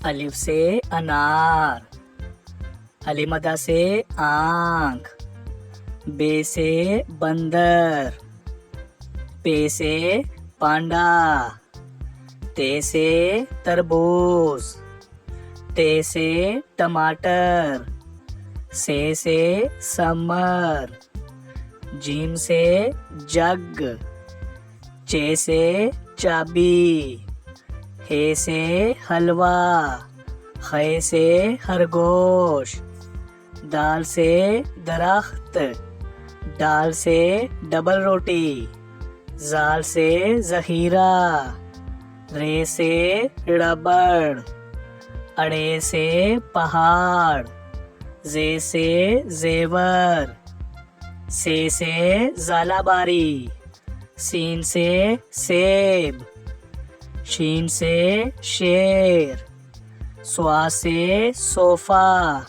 अलिफ से अनार, अलीमदा से आँख, बे से बंदर, पे से पांडा, ते से तरबूज, ते से टमाटर, से समर, जीम से जग, चे से चाबी, हे से हलवा, खे से खरगोश, दाल से दरख्त, डाल से डबल रोटी, जाल से जहीरा, रे से रबड़, अड़े से पहाड़, जे से जेवर, से ज़ालाबारी, सीन से सेब, शीन से शेर, स्वा से सोफा,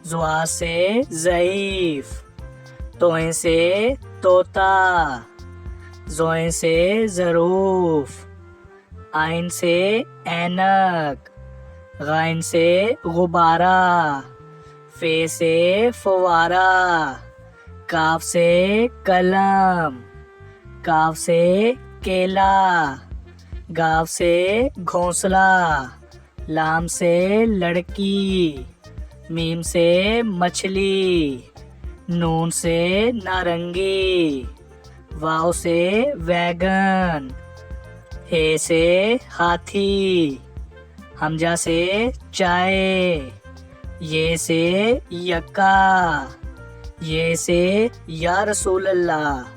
जुआ से ज़ईफ, तोए से तोता, जोए से ज़रूफ, आइन से ऐनक, गाइन से गुब्बारा, फे से फवारा, काफ से कलम, काफ से केला, गाव से घोंसला, लाम से लड़की, मीम से मछली, नून से नारंगी, वाव से वैगन, हे से हाथी, हमजा से चाय, ये से यक्का, ये से या रसूल अल्लाह।